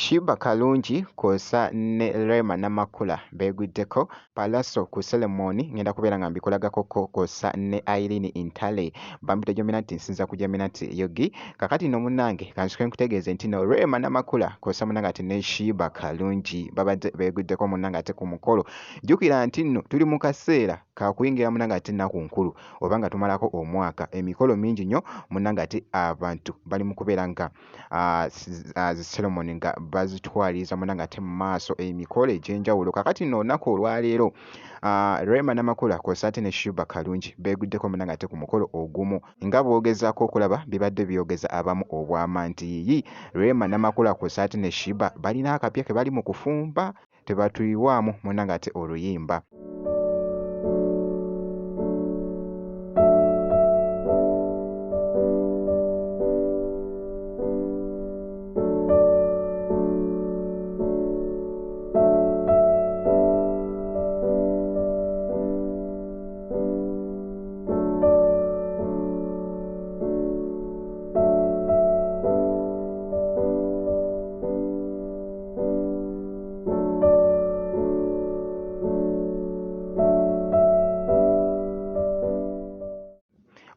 Shiba Kalungi kw'ossa ne Rema Namakula beeguddeko Pallaso ku ceremony ngenda kubeera nga mbikulagako kw'ossa ne Irene Ntale Bambito Jominati nsinza ku Jominati Yogi kakati nno munnange kansooke nkutegeeze nti no Rema Namakula kw'ossa munnange ate ne Shiba Kalungi babadde beeguddeko munnange ate ku mukolo. Jjukira nti nno tuli mu kaseera kakuyingira munnange ate nnaku nkulu oba nga tumalako omwaka emikolo mingi nnyo munnange ate abantu bali mu kubeera nga ceremony nga bazitwaliriza munnange ate mu maaso emikolo egy'enjawulo. Kakati nno olunaku olwaleero Rema Namakula kw'ossa ate ne Shiba Kalungi beeguddeko munnange ate ku mukolo ogumu nga bw'ogezaako okulaba bibadde byogeza abamu obwama nti yiyi Rema Namakula kw'ossa ate ne Shiba balina akapya ke bali mu kufumba tebatuyiwaamu munnange ate oluyimba.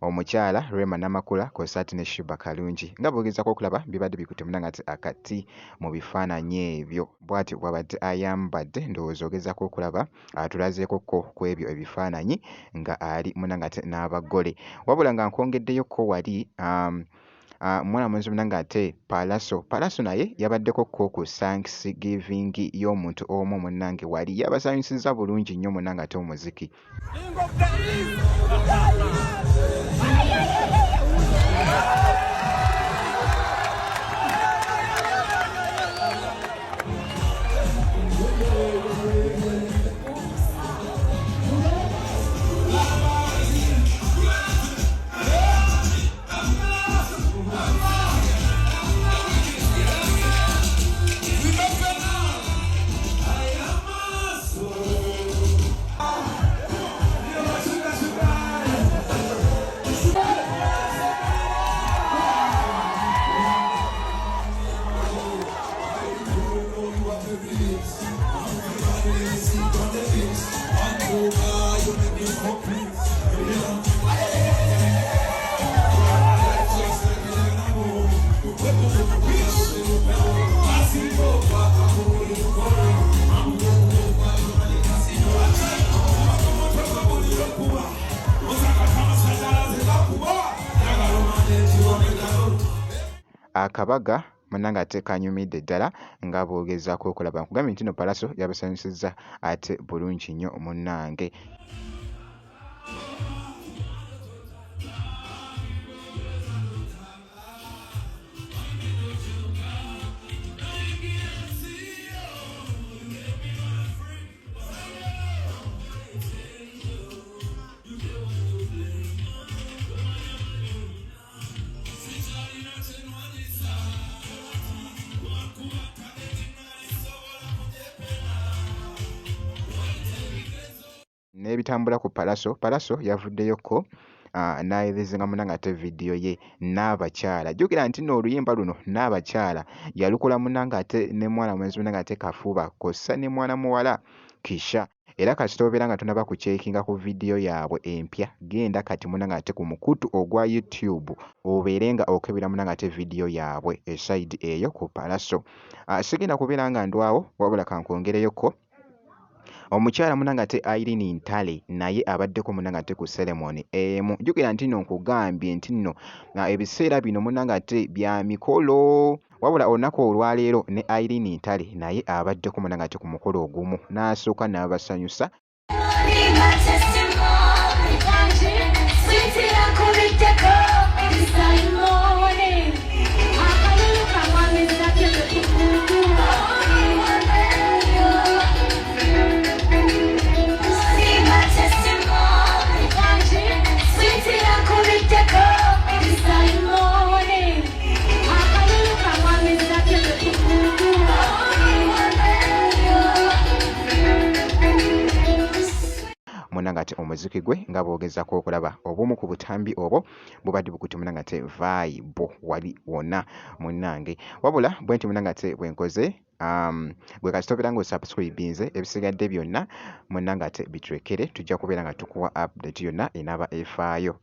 Omukyala Rema Namakula kw'ossa ate ne Shiba Kalungi nga bw'ogezaako okulaba bibadde bikutte munnange ate akati mu bifaananyi ebyo bw'atyo bw'abadde ayambadde ndowooza ogezaako okulaba atulazeekokko ku ebyo ebifaananyi nga ali munnange ate n'abagole wabula nga nkwongeddeyokko wali mwana mwenzi munnange ate Pallaso naye yabaddekokko ku Thanksgiving y'omuntu omu munnange wali yabasanyusizza bulungi nnyo munnange ate omuziki. Akabaga munnange ate kanyumidde ddala nga bw'ogezaako okulaba nkugambye nti no Pallaso yabasanyusizza ate bulungi nnyo munnange. N'ebitambula ku Pallaso yavuddeyoko n'ayerezenga munnange ate vidiyo ye n'abakyala. Jjukira nti nno oluyimba luno n'abakyala yalukola munnange ate ne mwana mwenzi munnange ate Kafuba kw'ossa ne mwana muwala Kisha. Era kasita obeera nga tonaba kucekinga ku vidiyo yaabwe empya genda kati munnange ate ku mukutu ogwa YouTube obeere nga okebera munnange ate vidiyo yaabwe esayidi eyo ku Pallaso. Sigenda kubeera nga ndwawo wabula kankwongereyoko omukyala munnange ate Irene Ntale naye abaddeko munnange ate ku ceremony emu. Jjukira nti nno nkugambye nti nno ebiseera bino munnange ate bya mikolo wabula olunaku olwaleero ne Irene Ntale naye abaddeko munnange ate ku mukolo ogumu n'asooka n'abasanyusa. munnange ate omuziki gwe nga bwogezako okulaba obumu ku butambi obwo bubadde bukutte munnange ate vibe wali wonna munnange wabula bwe nti munnange ate bwenkoze gwe kasitobera ng'osubscribinze ebisigadde byonna munnange ate bitulekere tujja kubeera nga tukuwa update yonna enaaba efaayo